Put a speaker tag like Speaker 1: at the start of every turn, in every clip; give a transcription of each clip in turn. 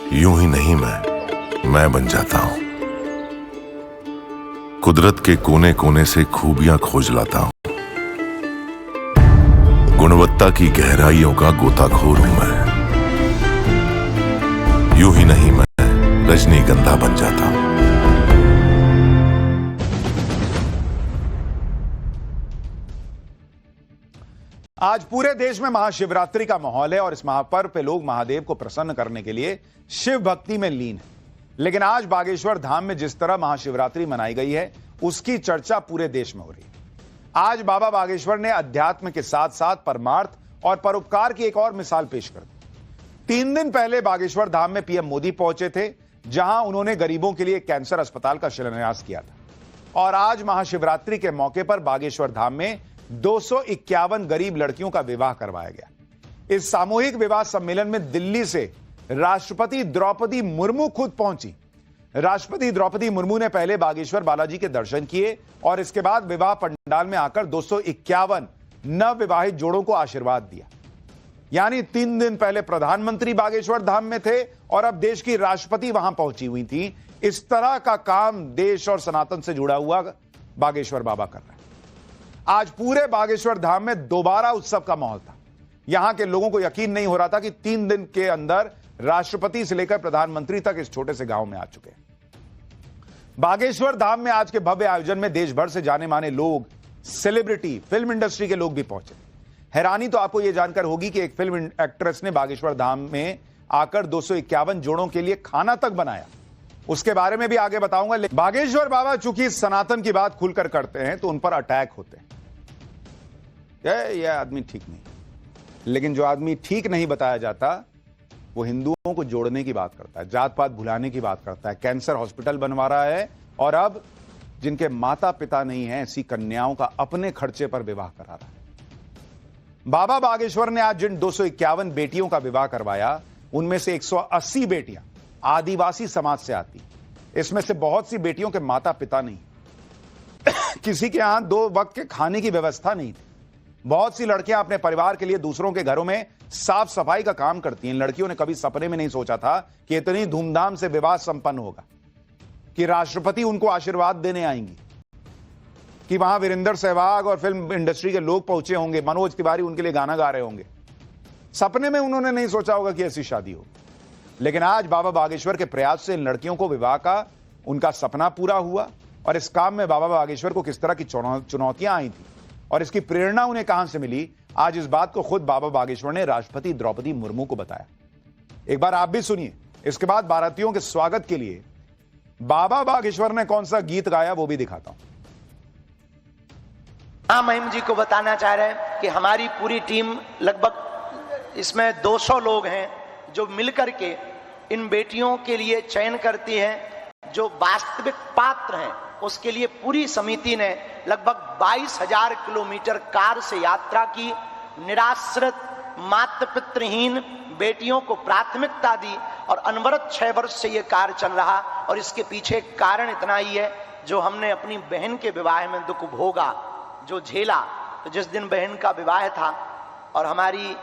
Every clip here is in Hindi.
Speaker 1: यूं ही नहीं मैं बन जाता हूं। कुदरत के कोने कोने से खूबियां खोज लाता हूं। गुणवत्ता की गहराइयों का गोताखोर हूं मैं। यूं ही नहीं मैं रजनीगंधा बन जाता हूं।
Speaker 2: आज पूरे देश में महाशिवरात्रि का माहौल है और इस महापर्व पे लोग महादेव को प्रसन्न करने के लिए शिव भक्ति में लीन है। लेकिन आज बागेश्वर धाम में जिस तरह महाशिवरात्रि मनाई गई है उसकी चर्चा पूरे देश में हो रही है। आज बाबा बागेश्वर ने अध्यात्म के साथ साथ परमार्थ और परोपकार की एक और मिसाल पेश कर दी। 3 दिन पहले बागेश्वर धाम में पीएम मोदी पहुंचे थे, जहां उन्होंने गरीबों के लिए कैंसर अस्पताल का शिलान्यास किया था। और आज महाशिवरात्रि के मौके पर बागेश्वर धाम में 251 गरीब लड़कियों का विवाह करवाया गया। इस सामूहिक विवाह सम्मेलन में दिल्ली से राष्ट्रपति द्रौपदी मुर्मू खुद पहुंची। राष्ट्रपति द्रौपदी मुर्मू ने पहले बागेश्वर बालाजी के दर्शन किए और इसके बाद विवाह पंडाल में आकर 251 नवविवाहित जोड़ों को आशीर्वाद दिया। यानी 3 दिन पहले प्रधानमंत्री बागेश्वर धाम में थे और अब देश की राष्ट्रपति वहां पहुंची हुई थी। इस तरह का काम देश और सनातन से जुड़ा हुआ बागेश्वर बाबा कर रहे हैं। आज पूरे बागेश्वर धाम में दोबारा उत्सव का माहौल था। यहां के लोगों को यकीन नहीं हो रहा था कि 3 दिन के अंदर राष्ट्रपति से लेकर प्रधानमंत्री तक इस छोटे से गांव में आ चुके हैं। बागेश्वर धाम में आज के भव्य आयोजन में देश भर से जाने माने लोग, सेलिब्रिटी, फिल्म इंडस्ट्री के लोग भी पहुंचे। हैरानी तो आपको यह जानकर होगी कि एक फिल्म एक्ट्रेस ने बागेश्वर धाम में आकर 251 जोड़ों के लिए खाना तक बनाया। उसके बारे में भी आगे बताऊंगा। बागेश्वर बाबा चूंकि सनातन की बात खुलकर करते हैं तो उन पर अटैक होते हैं। यह आदमी ठीक नहीं, लेकिन जो आदमी ठीक नहीं बताया जाता वो हिंदुओं को जोड़ने की बात करता है, जात पात भुलाने की बात करता है, कैंसर हॉस्पिटल बनवा रहा है और अब जिनके माता पिता नहीं है ऐसी कन्याओं का अपने खर्चे पर विवाह करा रहा है। बाबा बागेश्वर ने आज जिन 251 बेटियों का विवाह करवाया उनमें से 180 बेटियां आदिवासी समाज से आती। इसमें से बहुत सी बेटियों के माता पिता नहीं, किसी के यहां 2 वक्त के खाने की व्यवस्था नहीं थी। बहुत सी लड़कियां अपने परिवार के लिए दूसरों के घरों में साफ सफाई का काम करती हैं। लड़कियों ने कभी सपने में नहीं सोचा था कि इतनी धूमधाम से विवाह संपन्न होगा, कि राष्ट्रपति उनको आशीर्वाद देने आएंगी, कि वहां वीरेंद्र सहवाग और फिल्म इंडस्ट्री के लोग पहुंचे होंगे, मनोज तिवारी उनके लिए गाना गा रहे होंगे। सपने में उन्होंने नहीं सोचा होगा कि ऐसी शादी हो। लेकिन आज बाबा बागेश्वर के प्रयास से इन लड़कियों को विवाह का उनका सपना पूरा हुआ। और इस काम में बाबा बागेश्वर को किस तरह की चुनौतियां आई थी और इसकी प्रेरणा उन्हें कहां से मिली, आज इस बात को खुद बाबा बागेश्वर ने राष्ट्रपति द्रौपदी मुर्मू को बताया। एक बार आप भी सुनिए। इसके बाद बारातियों के स्वागत के लिए बाबा बागेश्वर ने कौन सा गीत गाया वो भी दिखाता हूं।
Speaker 3: महिम जी को बताना चाह रहे हैं कि हमारी पूरी टीम, लगभग इसमें 200 लोग हैं जो मिलकर के इन बेटियों के लिए चयन करती हैं। जो वास्तविक पात्र हैं उसके लिए पूरी समिति ने लगभग 22,000 किलोमीटर कार से यात्रा की। निराश्रित माता पितृहीन बेटियों को प्राथमिकता दी और अनवरत 6 वर्ष से यह कार्य चल रहा। और इसके पीछे कारण इतना ही है, जो हमने अपनी बहन के विवाह में दुख भोगा, जो झेला। तो जिस दिन बहन का विवाह था और हमारी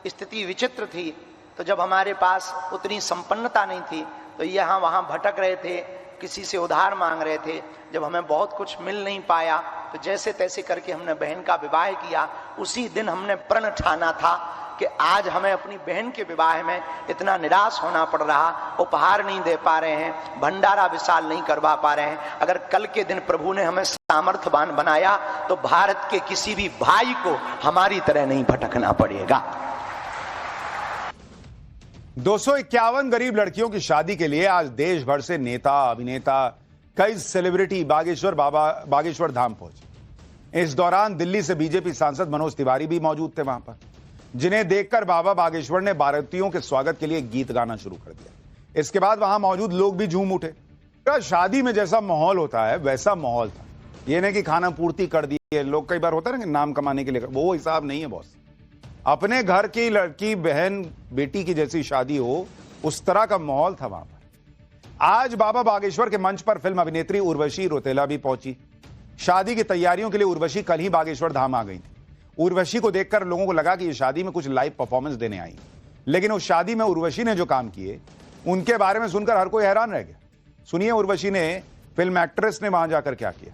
Speaker 3: स्थिति विचित्र थी, तो जब हमारे पास उतनी संपन्नता नहीं थी तो यहाँ वहाँ भटक रहे थे, किसी से उधार मांग रहे थे। जब हमें बहुत कुछ मिल नहीं पाया तो जैसे तैसे करके हमने बहन का विवाह किया। उसी दिन हमने प्रण ठाना था कि आज हमें अपनी बहन के विवाह में इतना निराश होना पड़ रहा, उपहार नहीं दे पा रहे हैं, भंडारा विशाल नहीं करवा पा रहे हैं। अगर कल के दिन प्रभु ने हमें सामर्थ्यवान बनाया तो भारत के किसी भी भाई को हमारी तरह नहीं भटकना पड़ेगा।
Speaker 2: 251 गरीब लड़कियों की शादी के लिए आज देश भर से नेता, अभिनेता, कई सेलिब्रिटी बागेश्वर धाम पहुंचे। इस दौरान दिल्ली से बीजेपी सांसद मनोज तिवारी भी मौजूद थे वहां पर, जिन्हें देखकर बाबा बागेश्वर ने बारातियों के स्वागत के लिए गीत गाना शुरू कर दिया। इसके बाद वहां मौजूद लोग भी झूम उठे। शादी में जैसा माहौल होता है वैसा माहौल था। ये नहीं कि खाना पूर्ति कर दी है, लोग कई बार होता है ना कि नाम कमाने के लिए, वो हिसाब नहीं है बॉस। अपने घर की लड़की, बहन, बेटी की जैसी शादी हो उस तरह का माहौल था वहां पर। आज बाबा बागेश्वर के मंच पर फिल्म अभिनेत्री उर्वशी रौतेला भी पहुंची। शादी की तैयारियों के लिए उर्वशी कल ही बागेश्वर धाम आ गई थी। उर्वशी को देखकर लोगों को लगा कि ये शादी में कुछ लाइव परफॉर्मेंस देने आई, लेकिन उस शादी में उर्वशी ने जो काम किए उनके बारे में सुनकर हर कोई हैरान रह गया। सुनिए उर्वशी ने फिल्म एक्ट्रेस ने वहां जाकर क्या किया।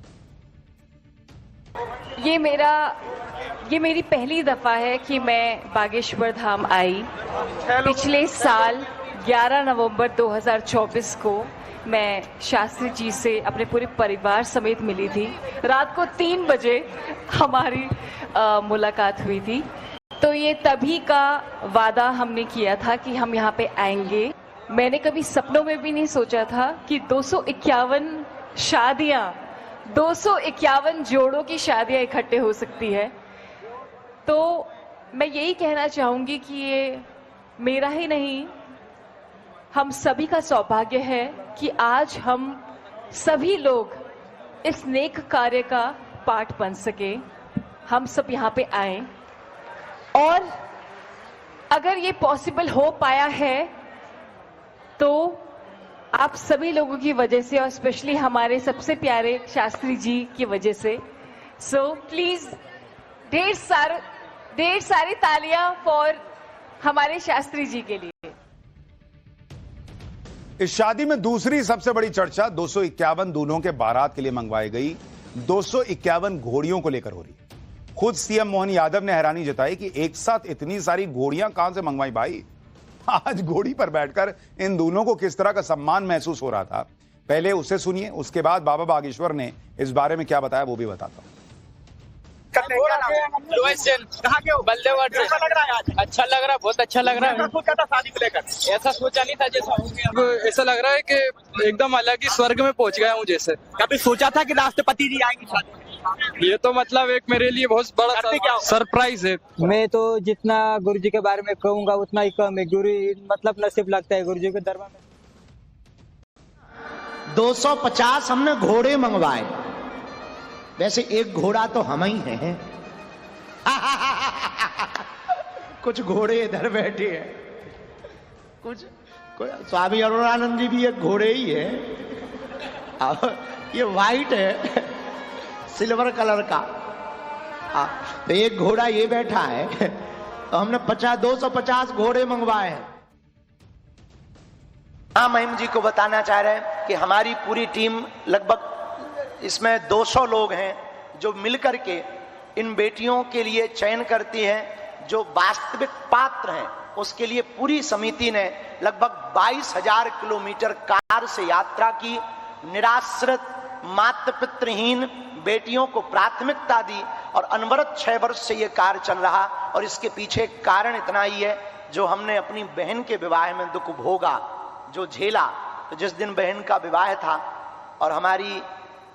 Speaker 4: ये मेरी पहली दफा है कि मैं बागेश्वर धाम आई। पिछले साल 11 नवंबर 2024 को मैं शास्त्री जी से अपने पूरे परिवार समेत मिली थी। रात को 3 बजे हमारी मुलाकात हुई थी। तो ये तभी का वादा हमने किया था कि हम यहाँ पे आएंगे। मैंने कभी सपनों में भी नहीं सोचा था कि 251 शादियां, 251 जोड़ों की शादियां इकट्ठे हो सकती है। तो मैं यही कहना चाहूंगी कि ये मेरा ही नहीं, हम सभी का सौभाग्य है कि आज हम सभी लोग इस नेक कार्य का पार्ट बन सके। हम सब यहाँ पे आए और अगर ये पॉसिबल हो पाया है तो आप सभी लोगों की वजह से और स्पेशली हमारे सबसे प्यारे शास्त्री जी की वजह से। सो प्लीज ढेर सारी तालियां फॉर हमारे शास्त्री जी के लिए।
Speaker 2: इस शादी में दूसरी सबसे बड़ी चर्चा 251 दूल्हों के बारात के लिए मंगवाई गई 251 घोड़ियों को लेकर हो रही है। खुद सीएम मोहन यादव ने हैरानी जताई कि एक साथ इतनी सारी घोड़ियां कहां से मंगवाई भाई। आज घोड़ी पर बैठकर इन दूल्हों को किस तरह का सम्मान महसूस हो रहा था, पहले उसे सुनिए, उसके बाद बाबा बागेश्वर ने इस बारे में क्या बताया वो भी बताता हूं।
Speaker 5: कहाँ के हो? बलदेवगढ़ से। कैसा लग रहा है आज? अच्छा लग रहा है, बहुत अच्छा लग रहा है। सोचा था शादी को लेकर? ऐसा सोचा नहीं था जैसा हो गया।
Speaker 6: ऐसा लग रहा है कि एकदम अलग ही स्वर्ग में पहुंच गया हूँ जैसे।
Speaker 5: कभी सोचा था कि राष्ट्रपति जी आएंगे शादी?
Speaker 6: ये तो मतलब एक मेरे लिए बहुत बड़ा सरप्राइज है।
Speaker 7: मैं तो जितना गुरु जी के बारे में कहूंगा उतना ही कम है। गुरु मतलब नसीब लगता है गुरु जी के दरबार में।
Speaker 3: 250 हमने घोड़े मंगवाए। वैसे एक घोड़ा तो हम ही हैं। कुछ घोड़े इधर बैठे हैं, कुछ स्वामी अरुणानंद जी भी एक घोड़े ही है। ये वाइट है, सिल्वर कलर का। तो एक घोड़ा ये बैठा है। तो हमने 250 घोड़े मंगवाए हैं। हाँ, महिम जी को बताना चाह रहे हैं कि हमारी पूरी टीम लगभग इसमें 200 लोग हैं जो मिलकर के इन बेटियों के लिए चयन करती हैं जो वास्तविक पात्र हैं। उसके लिए पूरी समिति ने लगभग 22,000 किलोमीटर कार से यात्रा की। निराश्रित मातृ पितृहीन बेटियों को प्राथमिकता दी और अनवरत 6 वर्ष से यह कार्य चल रहा। और इसके पीछे कारण इतना ही है, जो हमने अपनी बहन के विवाह में दुख भोगा, जो झेला। तो जिस दिन बहन का विवाह था और हमारी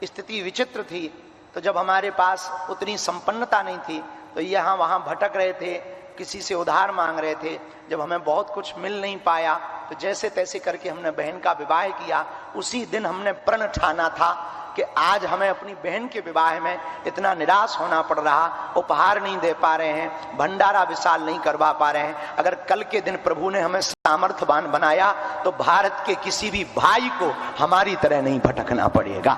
Speaker 3: स्थिति विचित्र थी, तो जब हमारे पास उतनी संपन्नता नहीं थी तो यहाँ वहाँ भटक रहे थे, किसी से उधार मांग रहे थे। जब हमें बहुत कुछ मिल नहीं पाया तो जैसे तैसे करके हमने बहन का विवाह किया। उसी दिन हमने प्रण ठाना था कि आज हमें अपनी बहन के विवाह में इतना निराश होना पड़ रहा, उपहार नहीं दे पा रहे हैं, भंडारा विशाल नहीं करवा पा रहे हैं। अगर कल के दिन प्रभु ने हमें सामर्थ्यवान बनाया तो भारत के किसी भी भाई को हमारी तरह नहीं भटकना पड़ेगा।